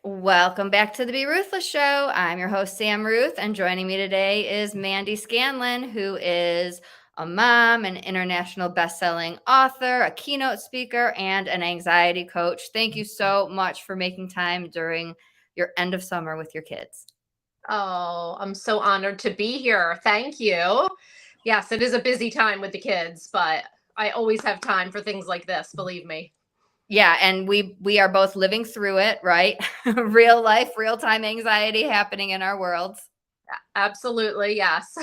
Welcome back to the Be Ruthless Show. I'm your host, Sam Ruth, and joining me today is Mandy Scanlon, who is a mom, an international best-selling author, a keynote speaker, and an anxiety coach. Thank you so much for making time during your end of summer with your kids. Oh, I'm so honored to be here. Thank you. Yes, it is a busy time with the kids, but I always have time for things like this, believe me. Yeah, and we are both living through it, right? Real life, real-time anxiety happening in our worlds. Absolutely, yes.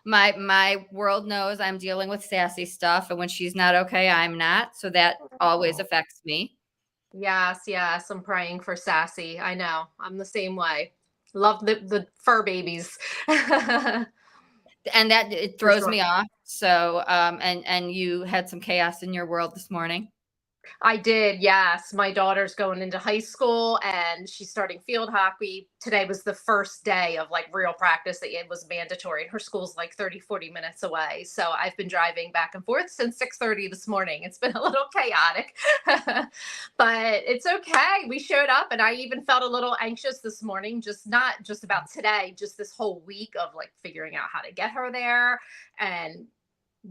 My world knows I'm dealing with sassy stuff, and when she's not okay, I'm not. So that always affects me. Yes, yes. I'm praying for Sassy. I know. I'm the same way. Love the fur babies. And that it For throws sure. me off. So and you had some chaos in your world this morning. I did, yes. My daughter's going into high school and she's starting field hockey. Today was the first day of like real practice that it was mandatory. And her school's like 30, 40 minutes away. So I've been driving back and forth since 6:30 this morning. It's been a little chaotic, but it's okay. We showed up and I even felt a little anxious this morning, just not just about today, just this whole week of like figuring out how to get her there and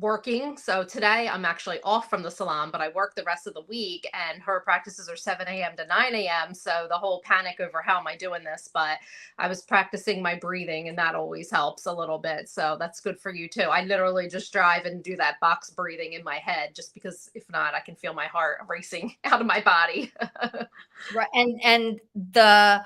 working. So today I'm actually off from the salon, but I work the rest of the week and her practices are 7 a.m. to 9 a.m. So the whole panic over how am I doing this? But I was practicing my breathing and that always helps a little bit. So that's good for you too. I literally just drive and do that box breathing in my head just because if not, I can feel my heart racing out of my body. Right. And the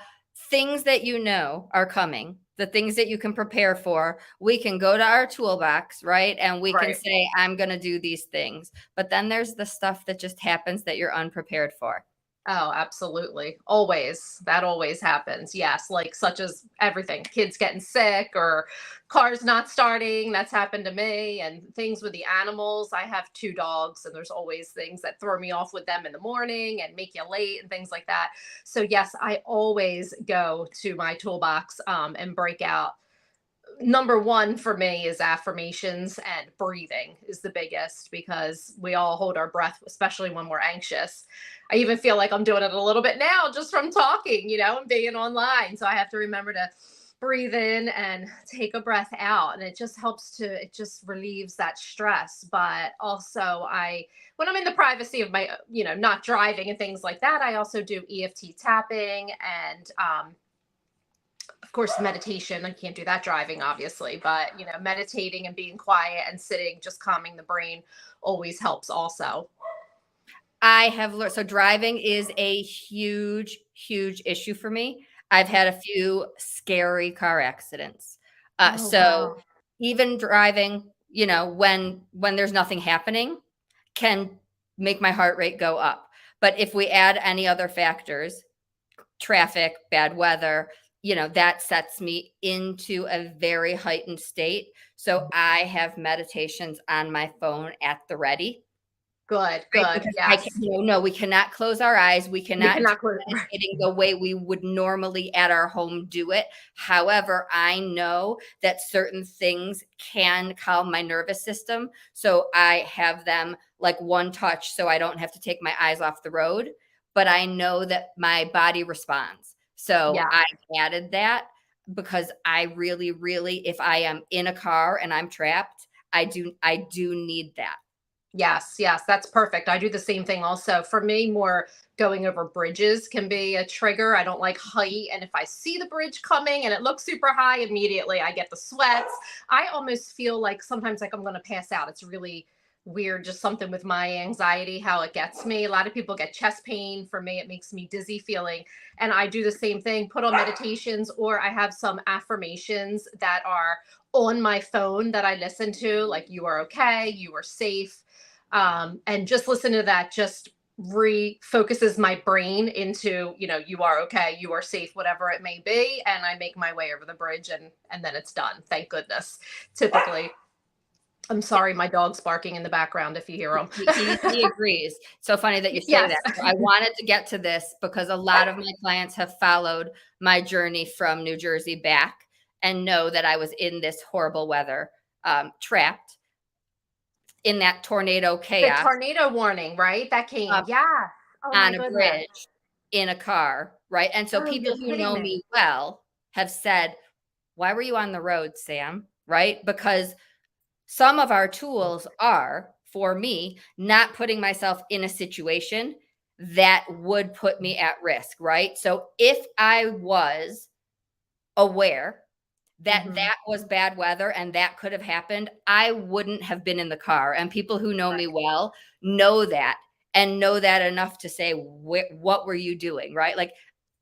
things that you know are coming, the things that you can prepare for, we can go to our toolbox, right? And we can Right. say, I'm going to do these things. But then there's the stuff that just happens that you're unprepared for. Oh, absolutely. Always. That always happens. Yes. Like, such as everything kids getting sick or cars not starting. That's happened to me. And things with the animals. I have two dogs, and there's always things that throw me off with them in the morning and make you late and things like that. So, yes, I always go to my toolbox and break out. Number one for me is affirmations, and breathing is the biggest because we all hold our breath, especially when we're anxious. I even feel like I'm doing it a little bit now just from talking, and being online. So I have to remember to breathe in and take a breath out. And it just helps it just relieves that stress. But also, when I'm in the privacy of my, not driving and things like that, I also do EFT tapping and, of course, meditation. I can't do that driving, obviously, but meditating and being quiet and sitting, just calming the brain always helps also. I have learned, so driving is a huge, huge issue for me. I've had a few scary car accidents. Oh, So wow. even driving, when there's nothing happening, can make my heart rate go up. But if we add any other factors, traffic, bad weather, that sets me into a very heightened state. So I have meditations on my phone at the ready. Good, Right, good. because Yes. no, we cannot close our eyes. We We cannot do cannot quit. meditating the way we would normally at our home do it. However, I know that certain things can calm my nervous system. So I have them like one touch so I don't have to take my eyes off the road, but I know that my body responds. So Yeah. I added that because I really, really, if I am in a car and I'm trapped, I do need that. Yes, yes, that's perfect. I do the same thing also. For me, more going over bridges can be a trigger. I don't like height. And if I see the bridge coming and it looks super high, immediately I get the sweats. I almost feel like sometimes like I'm going to pass out. It's really weird, just something with my anxiety, how it gets me. A lot of people get chest pain. For me, it makes me dizzy feeling. And I do the same thing, put on meditations, or I have some affirmations that are on my phone that I listen to, like, you are okay, you are safe, and just listen to that just refocuses my brain into, you are okay, you are safe, whatever it may be, and I make my way over the bridge, and then it's done, thank goodness. Typically, I'm sorry, my dog's barking in the background if you hear him. He agrees. So funny that you say Yes. that. So I wanted to get to this because a lot of my clients have followed my journey from New Jersey back and know that I was in this horrible weather, trapped in that tornado The chaos tornado warning, right, that came, um, yeah. Oh my on a goodness. bridge in a car. right? And so Oh, people you're who kidding know me. me well have said, "Why were you on the road, Sam?" Right? Because some of our tools are, for me, not putting myself in a situation that would put me at risk, right? So if I was aware that Mhm. that was bad weather and that could have happened, I wouldn't have been in the car. And people who know me Right. well know that and know that enough to say, what were you doing? Right? Like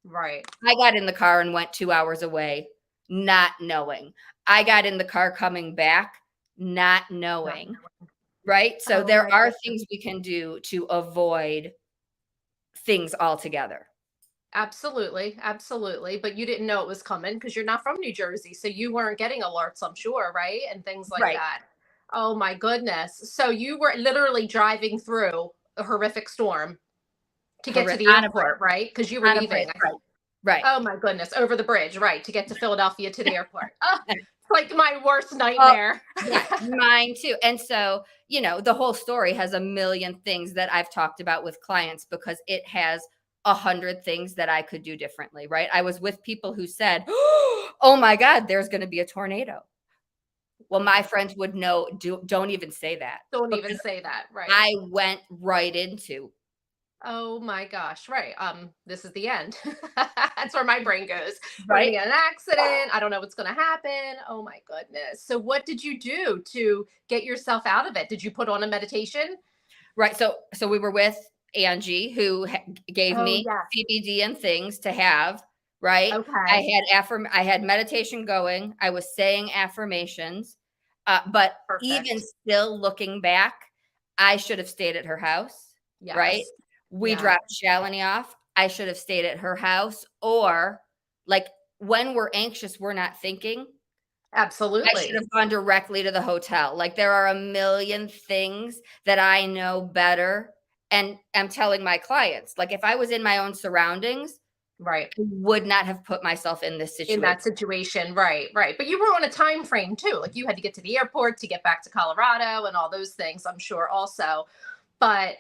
Right. I got in the car and went 2 hours away, not knowing. I got in the car coming back, not Not knowing. knowing. Right? So Oh there my are goodness. things we can do to avoid things altogether. Absolutely, absolutely. But you didn't know it was coming because you're not from New Jersey, so you weren't getting alerts, I'm sure, right? And things like Right. that. Oh my goodness. So you were literally driving through a horrific storm to get to the On a bridge. airport, right? Because you were On a bridge. leaving. Right. Right. Oh my goodness, over the bridge, right, to get to Philadelphia to the airport. Oh, it's like my worst Oh, nightmare. yeah, mine too. And so, the whole story has a million things that I've talked about with clients because it has 100 things that I could do differently, right? I was with people who said, "Oh my God, there's going to be a tornado." Well, my Mhm. friends would know, don't even say that Don't even because say that, right? I went right into, Oh my gosh, right. This is the end. That's where my brain goes. We're gonna right? get in an accident. I don't know what's gonna happen. Oh my goodness. So what did you do to get yourself out of it? Did you put on a meditation? Right. So we were with Angie, who gave Oh me yes. CBD and things to have. Right. Okay. I had meditation going. I was saying affirmations, but even Perfect. still looking back, I should have stayed at her house. Right. Yes. We Yeah. dropped Shalini off. I should have stayed at her house. Or like when we're anxious, we're not thinking. I should Absolutely. have gone directly to the hotel. Like, there are a million things that I know better, and I'm telling my clients, like, if I was in my own surroundings, Right. I would not have put myself in this In situation. that situation, right, right. But you were on a time frame too. Like you had to get to the airport to get back to Colorado and all those things, I'm sure also. But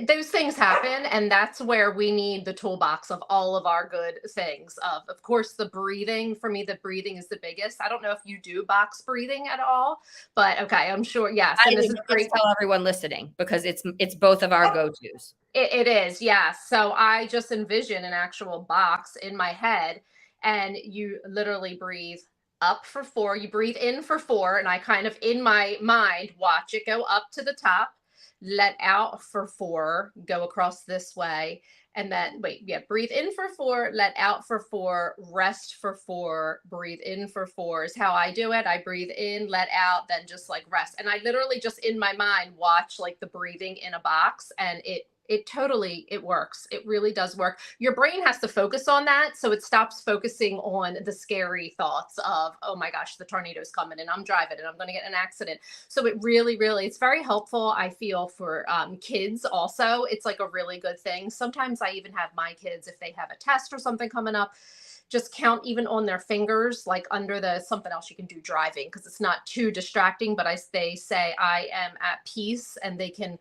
those things happen, and that's where we need the toolbox of all of our good things. Of course, the breathing. For me, the breathing is the biggest. I don't know if you do box breathing at all, but okay, I'm sure. Yes, I and do, this is but let's great. tell everyone listening because it's both of our go-tos. It is, yes. So I just envision an actual box in my head, and you literally breathe up for four. You breathe in for four, and I kind of in my mind watch it go up to the top, let out for four, go across this way, and then wait, yeah, breathe in for four, let out for four, rest for four, breathe in for four is how I do it. I breathe in, let out, then just like rest. And I literally just in my mind watch like the breathing in a box, and it totally it works. It really does work. Your brain has to focus on that so it stops focusing on the scary thoughts of, oh my gosh, the tornado's coming and I'm driving and I'm going to get in an accident. So it really, really, it's very helpful, I feel, for kids also. It's like a really good thing. Sometimes I even have my kids, if they have a test or something coming up, just count even on their fingers, like under the something else you can do driving, because it's not too distracting. But they say I am at peace, and they can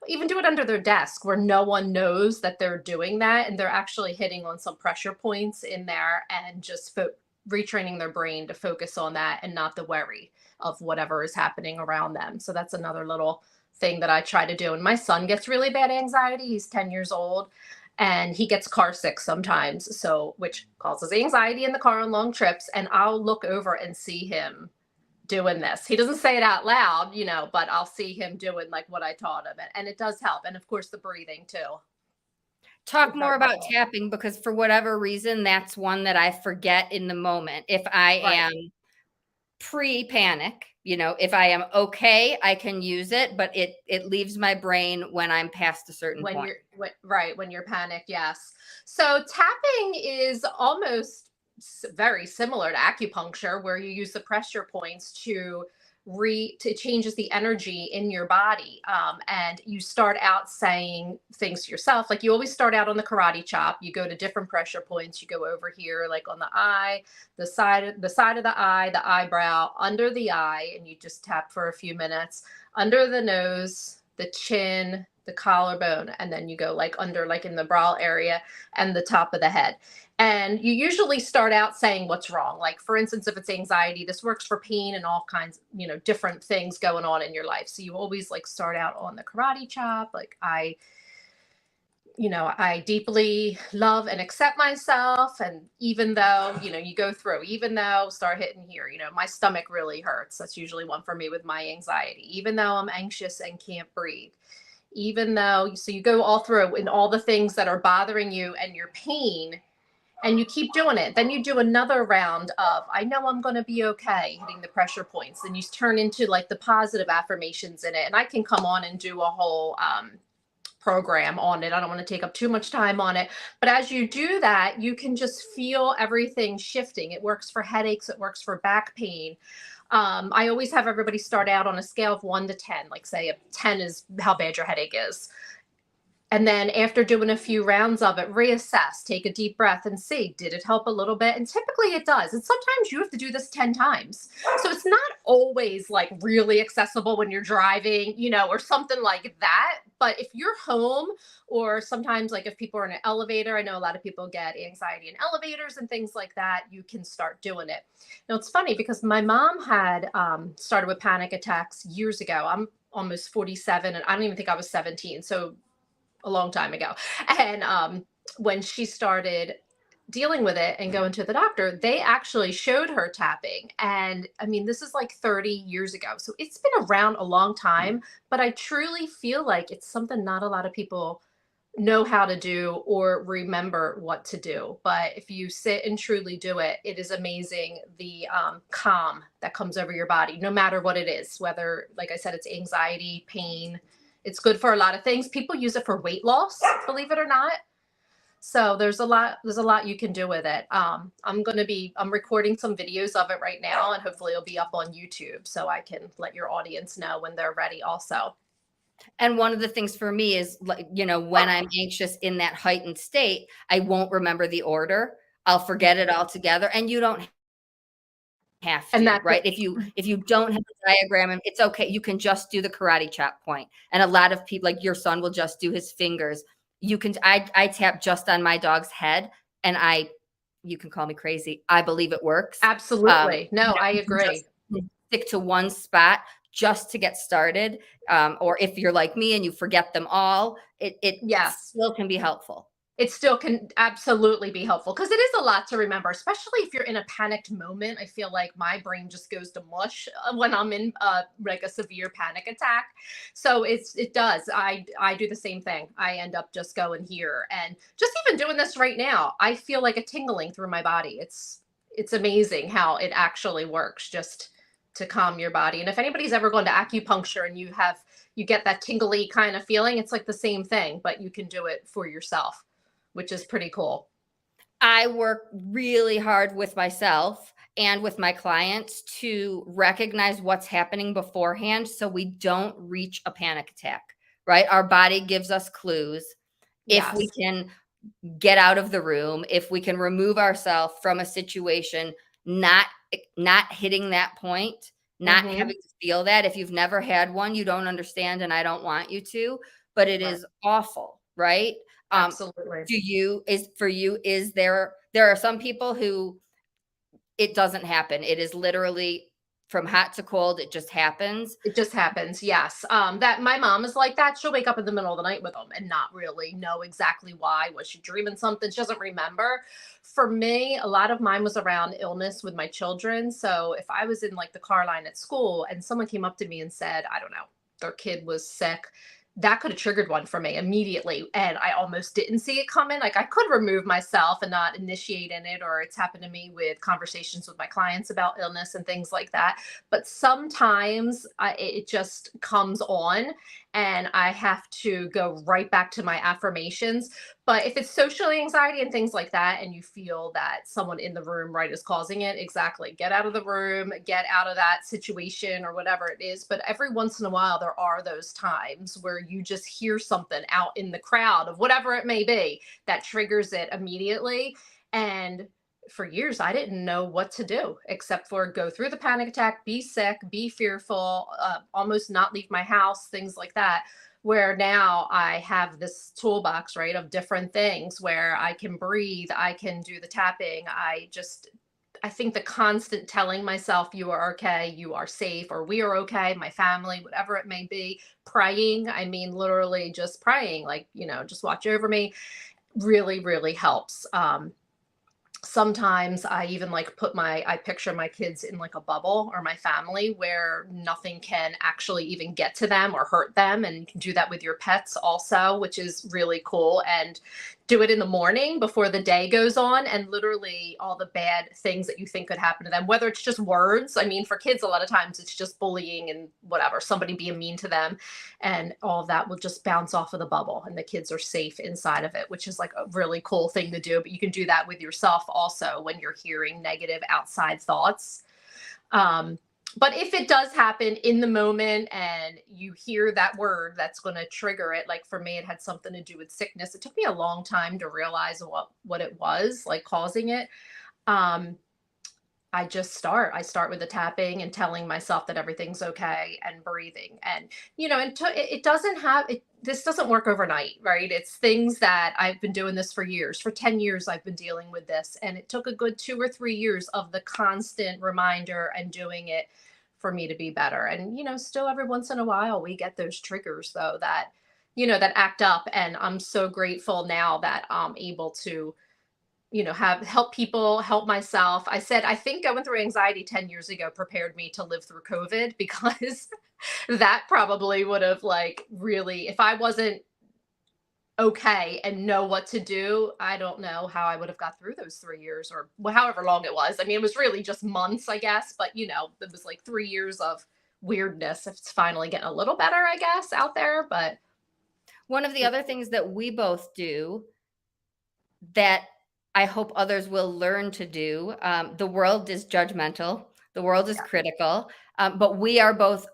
even do it under their desk where no one knows that they're doing that, and they're actually hitting on some pressure points in there and just retraining their brain to focus on that and not the worry of whatever is happening around them. So that's another little thing that I try to do. And my son gets really bad anxiety. He's 10 years old, and he gets car sick sometimes, so which causes anxiety in the car on long trips. And I'll look over and see him doing this. He doesn't say it out loud, but I'll see him doing like what I taught him. And it does help. And of course, the breathing too. Talk It's very more about helpful. tapping because for whatever reason, that's one that I forget in the moment. If I Right. am pre-panic, if I am okay, I can use it, but it leaves my brain when I'm past a certain When point. when you're panicked, yes. So tapping is almost very similar to acupuncture, where you use the pressure points to changes the energy in your body. And you start out saying things to yourself, like you always start out on the karate chop. You go to different pressure points. You go over here, like on the eye, the side of the eye, the eyebrow, under the eye, and you just tap for a few minutes, under the nose, the chin, the collarbone, and then you go like under, like in the brow area and the top of the head. And you usually start out saying what's wrong. Like, for instance, if it's anxiety, this works for pain and all kinds, different things going on in your life. So you always like start out on the karate chop. Like, I deeply love and accept myself. And even though, you go through, even though start hitting here, my stomach really hurts. That's usually one for me with my anxiety, even though I'm anxious and can't breathe, even though, so you go all through and all the things that are bothering you and your pain, and you keep doing it. Then you do another round of, I know I'm going to be okay, hitting the pressure points. Then you turn into like the positive affirmations in it. And I can come on and do a whole, program on it. I don't want to take up too much time on it, but as you do that, you can just feel everything shifting. It works for headaches. It works for back pain. I always have everybody start out on a scale of 1 to 10, like say a 10 is how bad your headache is. And then after doing a few rounds of it, reassess, take a deep breath and see, did it help a little bit? And typically it does. And sometimes you have to do this 10 times. So it's not always like really accessible when you're driving, or something like that. But if you're home, or sometimes like if people are in an elevator, I know a lot of people get anxiety in elevators and things like that, you can start doing it. Now it's funny because my mom had started with panic attacks years ago. I'm almost 47 and I don't even think I was 17. So a long time ago. And when she started dealing with it and going to the doctor, they actually showed her tapping. And I mean, this is like 30 years ago. So it's been around a long time, but I truly feel like it's something not a lot of people know how to do or remember what to do. But if you sit and truly do it, it is amazing the calm that comes over your body, no matter what it is, whether, like I said, it's anxiety, pain. It's good for a lot of things. People use it for weight loss, believe it or not. So there's a lot you can do with it. I'm recording some videos of it right now, and hopefully it'll be up on YouTube so I can let your audience know when they're ready also. And one of the things for me is, like, when I'm anxious in that heightened state, I won't remember the order. I'll forget it altogether. And you don't have And to, that's right? If you don't have a diagram, and it's okay. You can just do the karate chop point. And a lot of people, like your son, will just do his fingers. I tap just on my dog's head, and you can call me crazy. I believe it works. absolutely. No, I agree. Stick to one spot just to get started. Or if you're like me and you forget them all, it Yes. still can be helpful. It still can absolutely be helpful because it is a lot to remember, especially if you're in a panicked moment. I feel like my brain just goes to mush when I'm in like a severe panic attack. So it does. I do the same thing. I end up just going here, and just even doing this right now, I feel like a tingling through my body. It's amazing how it actually works just to calm your body. And if anybody's ever gone to acupuncture and you get that tingly kind of feeling, it's like the same thing, but you can do it for yourself, which is pretty cool. I work really hard with myself and with my clients to recognize what's happening beforehand so we don't reach a panic attack, right? Our body gives us clues. If we Yes. can get out of the room, if we can remove ourselves from a situation, not hitting that point, not Mm-hmm. having to feel that. If you've never had one, you don't understand, and I don't want you to, but it Right. is awful, right? Absolutely. There are some people who it doesn't happen. It is literally from hot to cold. It just happens. It just happens. Yes. That my mom is like that. She'll wake up in the middle of the night with them and not really know exactly why. Was she dreaming something? She doesn't remember. For me, a lot of mine was around illness with my children. So if I was in like the car line at school and someone came up to me and said, I don't know, their kid was sick, that could have triggered one for me immediately. And I almost didn't see it coming. Like I could remove myself and not initiate in it, or it's happened to me with conversations with my clients about illness and things like that. But sometimes it just comes on and I have to go right back to my affirmations. But if it's social anxiety and things like that, and you feel that someone in the room, right, is causing it, exactly. Get out of the room, get out of that situation or whatever it is. But every once in a while, there are those times where you just hear something out in the crowd of whatever it may be that triggers it immediately. And for years, I didn't know what to do except for go through the panic attack, be sick, be fearful, almost not leave my house, things like that. where now I have this toolbox, right, of different things where I can breathe, I can do the tapping. I think the constant telling myself, you are okay, you are safe, or we are okay, my family, whatever it may be, praying. I mean, literally just praying, like, just watch over me, really, really helps. Sometimes I even like I picture my kids in like a bubble, or my family, where nothing can actually even get to them or hurt them. And you can do that with your pets also, which is really cool. And do it in the morning before the day goes on, and literally all the bad things that you think could happen to them, whether it's just words. I mean, for kids, a lot of times it's just bullying and whatever, somebody being mean to them, and all of that will just bounce off of the bubble, and the kids are safe inside of it, which is like a really cool thing to do. But you can do that with yourself also when you're hearing negative outside thoughts. But if it does happen in the moment and you hear that word that's going to trigger it, like for me, it had something to do with sickness. It took me a long time to realize what it was like causing it. Um, I start with the tapping and telling myself that everything's okay, and breathing. And, it doesn't this doesn't work overnight, right? It's things that I've been doing this for years. For 10 years, I've been dealing with this. And it took a good 2 or 3 years of the constant reminder and doing it for me to be better. And, still every once in a while, we get those triggers though that act up. And I'm so grateful now that I'm able to have help people, help myself. I said, I think going through anxiety 10 years ago prepared me to live through COVID, because that probably would have like really, if I wasn't okay and know what to do, I don't know how I would have got through those 3 years, or however long it was. I mean, it was really just months, I guess, but it was like 3 years of weirdness. It's finally getting a little better, I guess, out there. But One of the other things that we both do that I hope others will learn to do, the world is judgmental, the world is critical, but we are both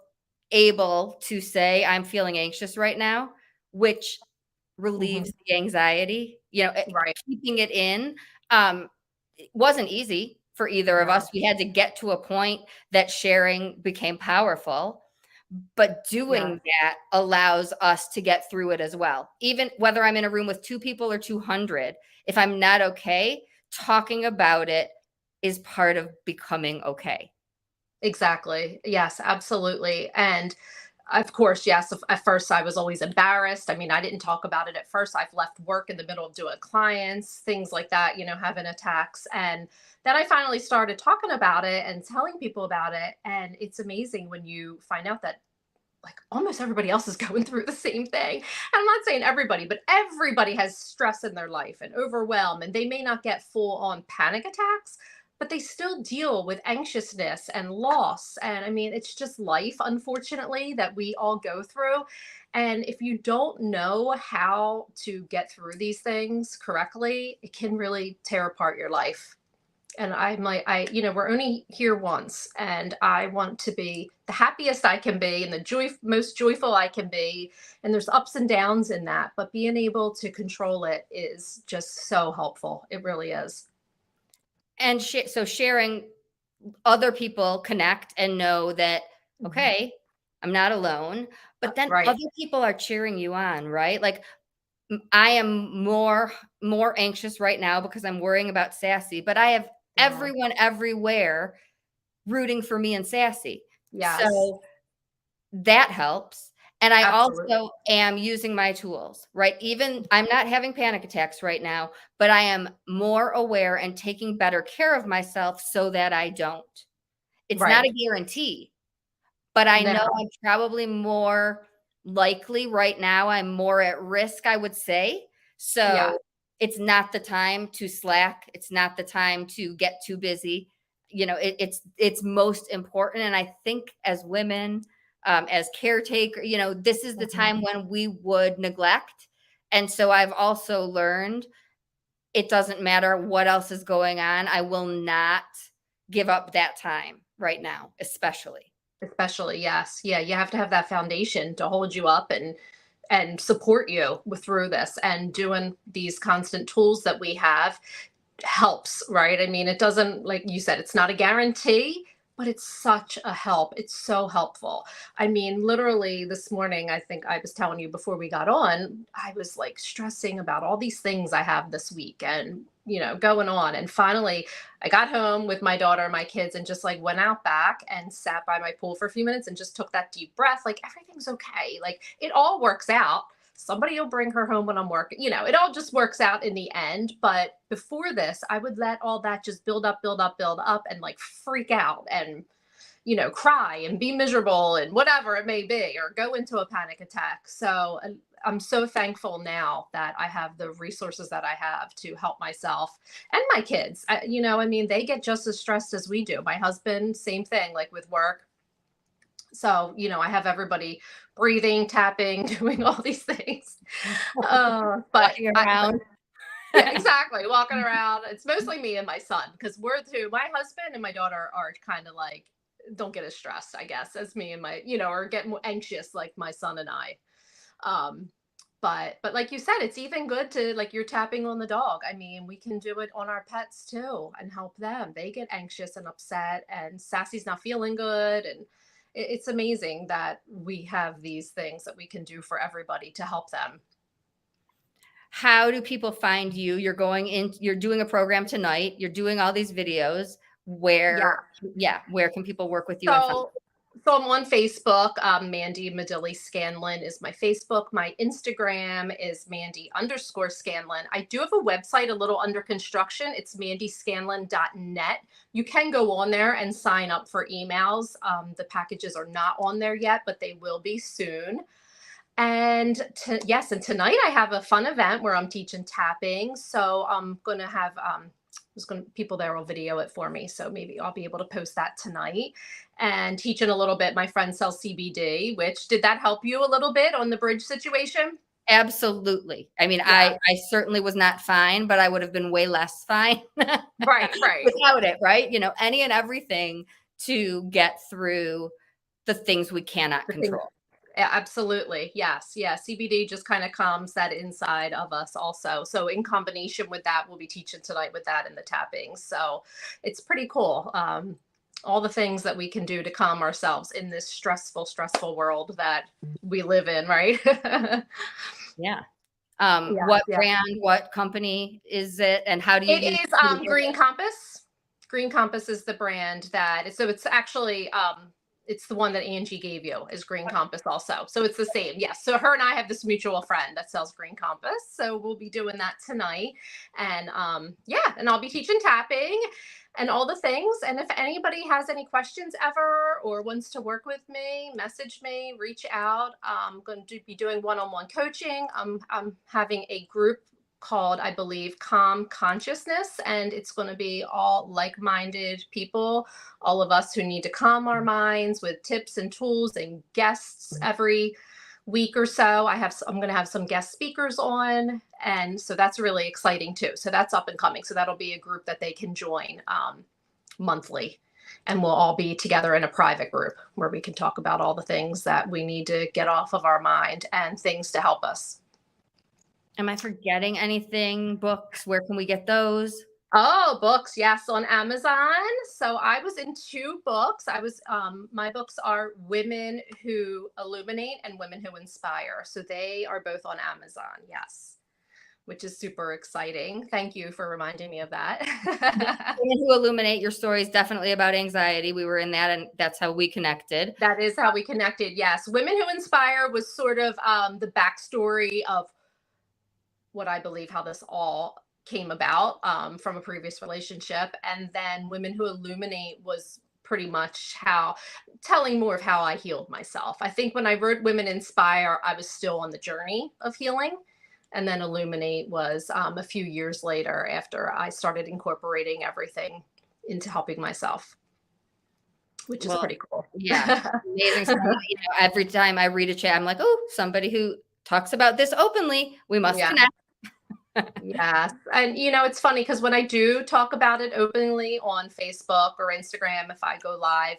able to say, I'm feeling anxious right now, which relieves Mhm. the anxiety. Right. Keeping it in, it wasn't easy for either of No. us. We had to get to a point that sharing became powerful. But Yeah. doing that allows us to get through it as well. Even whether I'm in a room with 2 people or 200, if I'm not okay, talking about it is part of becoming okay. Exactly. Yes, absolutely. And of course, yes, at first I was always embarrassed. I mean, I didn't talk about it at first. I've left work in the middle of doing clients, things like that, having attacks. And then I finally started talking about it and telling people about it. And it's amazing when you find out that like almost everybody else is going through the same thing. And I'm not saying everybody, but everybody has stress in their life and overwhelm, and they may not get full on panic attacks, but they still deal with anxiousness and loss. And I mean, it's just life, unfortunately, that we all go through. And if you don't know how to get through these things correctly, it can really tear apart your life. And I'm like, we're only here once, and I want to be the happiest I can be and the most joyful I can be. And there's ups and downs in that, but being able to control it is just so helpful. It really is. And so sharing, other people connect and know that, Mhm. okay, I'm not alone, but then Right. other people are cheering you on, right? Like, I am more anxious right now because I'm worrying about Sassy, but I have Yeah. everyone everywhere rooting for me and Sassy. Yes. So that helps. And I Absolutely. also am using my tools, right? Even I'm not having panic attacks right now, but I am more aware and taking better care of myself so that I don't. It's not Right. a guarantee, but I know No. I'm probably more likely right now, I'm more at risk, I would say. Yeah. So, it's not the time to slack, it's not the time to get too busy. It's most important, and I think as women, as caretaker, this is the Mhm. time when we would neglect, and so I've also learned it doesn't matter what else is going on, I will not give up that time right now, especially. Especially, yes. Yeah, you have to have that foundation to hold you up and support you through this. And doing these constant tools that we have helps, right? I mean, it doesn't, like you said, it's not a guarantee, but it's such a help. It's so helpful. I mean, literally this morning, I think I was telling you before we got on, I was like stressing about all these things I have this week and, going on. And finally, I got home with my daughter, my kids, and just like went out back and sat by my pool for a few minutes and just took that deep breath. Like everything's okay. Like it all works out. Somebody will bring her home when I'm working. It all just works out in the end. But before this, I would let all that just build up, build up, build up and like freak out and, cry and be miserable and whatever it may be, or go into a panic attack. So I'm so thankful now that I have the resources that I have to help myself and my kids. They get just as stressed as we do. My husband, same thing, like with work. So, I have everybody breathing, tapping, doing all these things. But Walking around. yeah, exactly. Walking around. It's mostly me and my son because we're two. My husband and my daughter are kind of like, don't get as stressed, I guess, as me and my, or get more anxious like my son and I. But like you said, it's even good to, like, you're tapping on the dog. I mean, we can do it on our pets too and help them. They get anxious and upset and Sassy's not feeling good. And it's amazing that we have these things that we can do for everybody to help them. How do people find you? You're doing a program tonight. You're doing all these videos. Where can people work with you? So I'm on Facebook. Mandy Medilli Scanlon is my Facebook. My Instagram is Mandy_Scanlon. I do have a website a little under construction. It's mandyscanlon.net. You can go on there and sign up for emails. The packages are not on there yet, but they will be soon. And and tonight I have a fun event where I'm teaching tapping. So I'm going to have people there will video it for me. So maybe I'll be able to post that tonight and teaching a little bit. My friend sells CBD, did that help you a little bit on the bridge situation? Absolutely. I mean, I certainly was not fine, but I would have been way less fine. Right. Without it, right? Any and everything to get through the things we cannot control. Absolutely. Yes. Yeah. CBD just kind of calms that inside of us also. So in combination with that, we'll be teaching tonight with that and the tapping. So it's pretty cool. All the things that we can do to calm ourselves in this stressful world that we live in. Right. Yeah. What brand, what company is it? And how do you use it? Is Green Compass. Green Compass is the brand so it's actually, it's the one that Angie gave you is Green Compass also. So it's the same. Yes. So her and I have this mutual friend that sells Green Compass. So we'll be doing that tonight. And and I'll be teaching tapping and all the things. And if anybody has any questions ever or wants to work with me, message me, reach out. I'm going to be doing one-on-one coaching. I'm having a group called, I believe, Calm Consciousness, and it's going to be all like-minded people, all of us who need to calm our minds with tips and tools and guests every week or so. I'm going to have some guest speakers on, and so that's really exciting too. So that's up and coming. So that'll be a group that they can join monthly, and we'll all be together in a private group where we can talk about all the things that we need to get off of our mind and things to help us. Am I forgetting anything? Books, where can we get those? Oh, books. Yes, on Amazon. So I was in 2 books. My books are Women Who Illuminate and Women Who Inspire. So they are both on Amazon. Yes. Which is super exciting. Thank you for reminding me of that. Women Who Illuminate, your story is definitely about anxiety. We were in that, and that's how we connected. That is how we connected. Yes. Women Who Inspire was sort of the backstory of what I believe how this all came about from a previous relationship. And then Women Who Illuminate was pretty much telling more of how I healed myself. I think when I wrote Women Inspire, I was still on the journey of healing. And then Illuminate was a few years later after I started incorporating everything into helping myself, which is pretty cool. Yeah. Amazing. Every time I read a chat, I'm like, oh, somebody who talks about this openly, we must connect. Yes. And, it's funny because when I do talk about it openly on Facebook or Instagram, if I go live,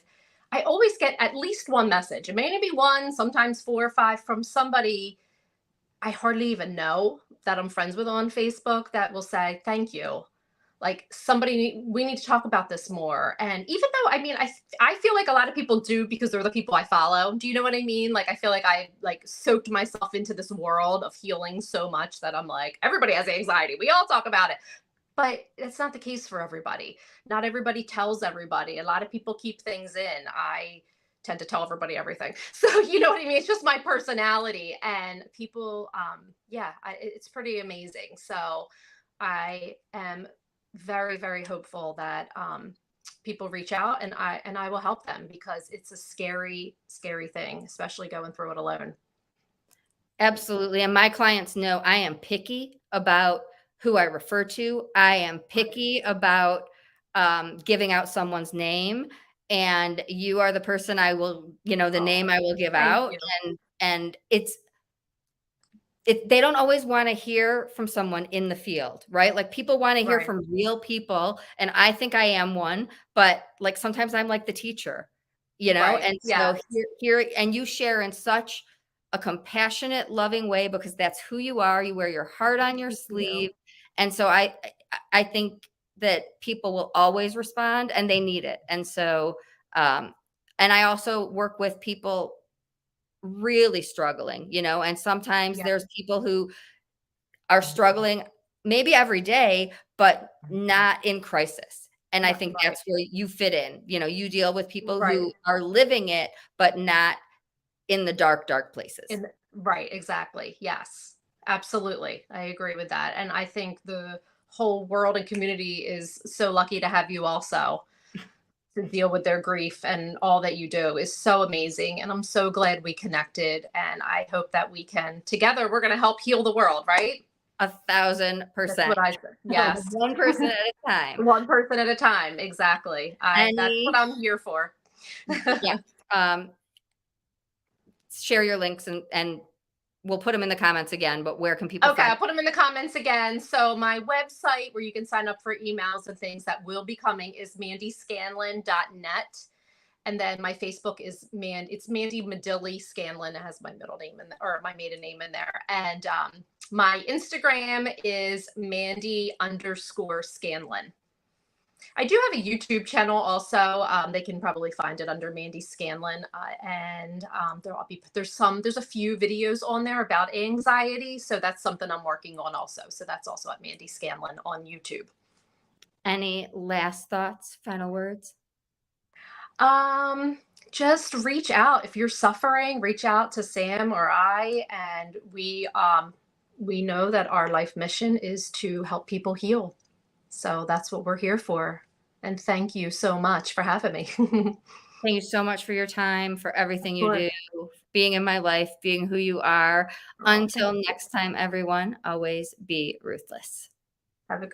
I always get at least one message. It may only be one, sometimes 4 or 5 from somebody I hardly even know that I'm friends with on Facebook that will say, thank you. like we need to talk about this more. And even though, I mean, I feel like a lot of people do because they're the people I follow. Do you know what I mean? Like, I feel like I like soaked myself into this world of healing so much that I'm like, everybody has anxiety. We all talk about it. But it's not the case for everybody. Not everybody tells everybody. A lot of people keep things in. I tend to tell everybody everything. So, you know what I mean? It's just my personality. And people, yeah, it's pretty amazing. So I am very, very hopeful that people reach out, and I will help them, because it's a scary, scary thing, especially going through it alone. Absolutely. And my clients know I am picky about who I refer to. I am picky about giving out someone's name. And you are the person I will, the Oh, name I will give thank out. you. And they don't always want to hear from someone in the field, right? Like, people want to hear Right, from real people. And I think I am one, but like sometimes I'm like the teacher, right. And so Yes. and you share in such a compassionate, loving way, because that's who you are. You wear your heart on your Thank you. sleeve. And so I think that people will always respond, and they need it. And so, and I also work with people really struggling, and sometimes Yeah. there's people who are struggling maybe every day, but not in crisis. And I think Right. that's where you fit in. You deal with people Right. who are living it, but not in the dark, dark places. Right, exactly. Yes. Absolutely. I agree with that. And I think the whole world and community is so lucky to have you also to deal with their grief, and all that you do is so amazing. And I'm so glad we connected, and I hope that we can together, we're going to help heal the world, right? That's 1,000%. what I said. Yes. One person at a time. One person at a time. Exactly. That's what Any, I'm here for. yeah. Um, Share your links, and we'll put them in the comments again, but where can people Okay, find? I'll put them in the comments again. So my website, where you can sign up for emails and things that will be coming, is mandyscanlon.net. And then my Facebook is it's Mandy Medilli Scanlon. It has my middle name or my maiden name in there. And my Instagram is Mandy_Scanlon. I do have a YouTube channel also. They can probably find it under Mandy Scanlon, and there's a few videos on there about anxiety. So that's something I'm working on also. So that's also at Mandy Scanlon on YouTube. Any last thoughts, final words? Um, just reach out if you're suffering. Reach out to Sam or I, and we know that our life mission is to help people heal. So that's what we're here for. And thank you so much for having me. Thank you so much for your time, for everything Of you course. do, being in my life, being who you are. Oh, thank Until you. next time, everyone, always be ruthless.